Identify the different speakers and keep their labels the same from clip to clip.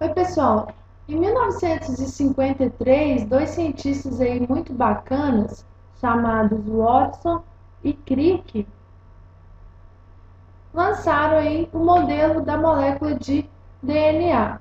Speaker 1: Oi, pessoal. Em 1953, dois cientistas aí muito bacanas, chamados Watson e Crick, lançaram aí o modelo da molécula de DNA.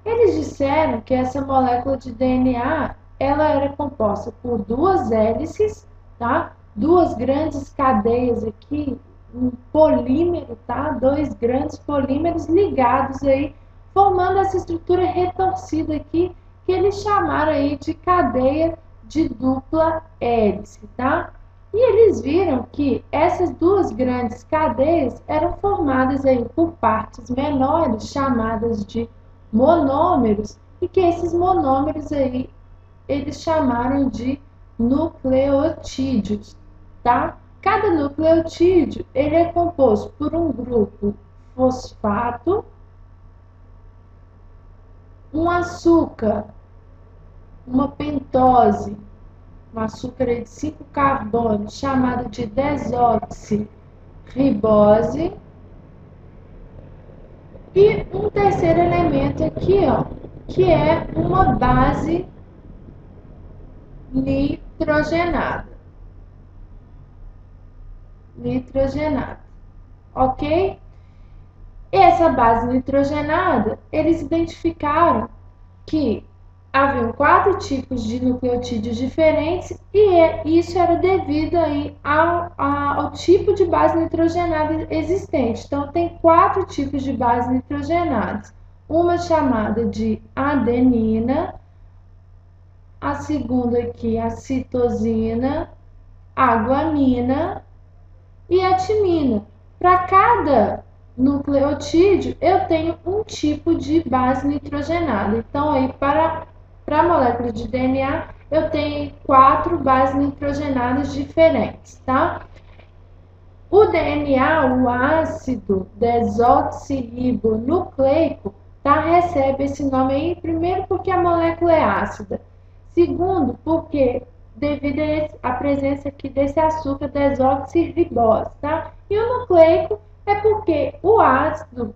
Speaker 1: Eles disseram que essa molécula de DNA, ela era composta por duas hélices, tá? Duas grandes cadeias aqui, um polímero, tá? Dois grandes polímeros ligados aí, formando essa estrutura retorcida aqui, que eles chamaram aí de cadeia de dupla hélice, tá? E eles viram que essas duas grandes cadeias eram formadas aí por partes menores, chamadas de monômeros, e que esses monômeros aí eles chamaram de nucleotídeos, tá? Cada nucleotídeo ele é composto por um grupo fosfato, um açúcar, uma pentose, um açúcar de 5 carbonos, chamado de desoxirribose, e um terceiro elemento aqui, ó, que é uma base nitrogenada. Nitrogenada, ok? Essa base nitrogenada, eles identificaram que haviam 4 tipos de nucleotídeos diferentes e isso era devido aí ao tipo de base nitrogenada existente. Então, tem 4 tipos de base nitrogenadas. Uma chamada de adenina, a segunda aqui a citosina, a guanina e a timina. Para cada nucleotídeo, eu tenho um tipo de base nitrogenada. Então, aí, para a molécula de DNA, eu tenho 4 bases nitrogenadas diferentes, tá? O DNA, o ácido desoxirribonucleico, tá? Recebe esse nome aí, primeiro porque a molécula é ácida. Segundo, porque devido à presença aqui desse açúcar desoxirribose, tá? E o nucleico é porque o ácido,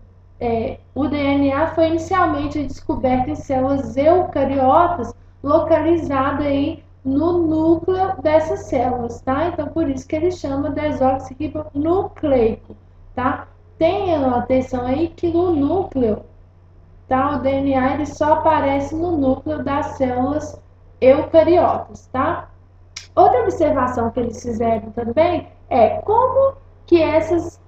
Speaker 1: o DNA foi inicialmente descoberto em células eucariotas, localizado aí no núcleo dessas células, tá? Então, por isso que ele chama desoxirribonucleico, tá? Tenham atenção aí que no núcleo, tá? O DNA ele só aparece no núcleo das células eucariotas, tá? Outra observação que eles fizeram também é como que essa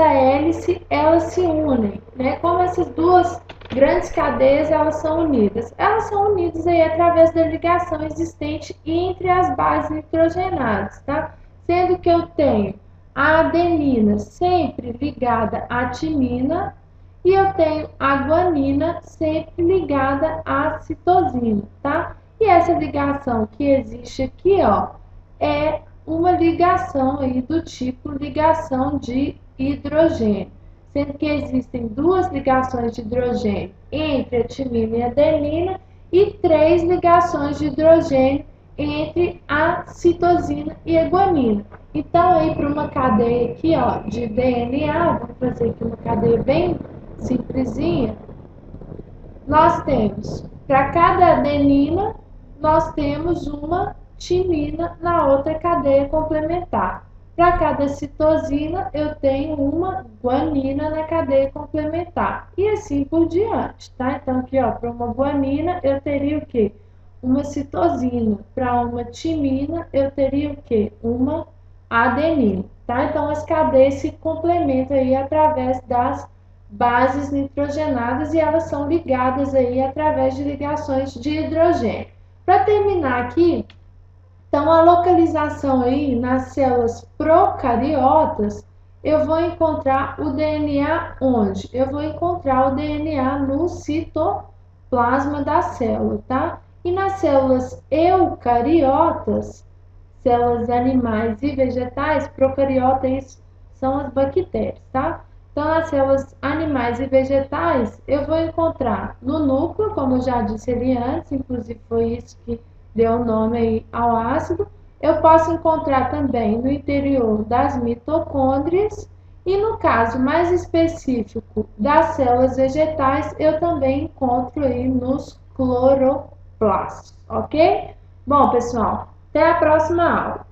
Speaker 1: hélice, elas se unem, né? Como essas duas grandes cadeias, elas são unidas. Elas são unidas aí através da ligação existente entre as bases nitrogenadas, tá? Sendo que eu tenho a adenina sempre ligada à timina e eu tenho a guanina sempre ligada à citosina, tá? E essa ligação que existe aqui, ó, é uma ligação aí do tipo ligação de hidrogênio, sendo que existem duas ligações de hidrogênio entre a timina e a adenina e 3 ligações de hidrogênio entre a citosina e a guanina. Então, aí para uma cadeia aqui, ó, de DNA, vamos fazer aqui uma cadeia bem simplesinha, nós temos, para cada adenina, nós temos uma timina na outra cadeia complementar. Para cada citosina, eu tenho uma guanina na cadeia complementar. E assim por diante, tá? Então, aqui, ó, para uma guanina, eu teria o quê? Uma citosina. Para uma timina, eu teria o quê? Uma adenina, tá? Então, as cadeias se complementam aí através das bases nitrogenadas e elas são ligadas aí através de ligações de hidrogênio. Para terminar aqui, então a localização aí nas células procariotas, eu vou encontrar o DNA onde? Eu vou encontrar o DNA no citoplasma da célula, tá? E nas células eucariotas, células animais e vegetais, procariotas são as bactérias, tá? Então, nas células animais e vegetais, eu vou encontrar no núcleo, como eu já disse ali antes, inclusive foi isso que deu nome aí ao ácido. Eu posso encontrar também no interior das mitocôndrias E no caso mais específico das células vegetais, eu também encontro aí nos cloroplastos, ok? Bom, pessoal, até a próxima aula.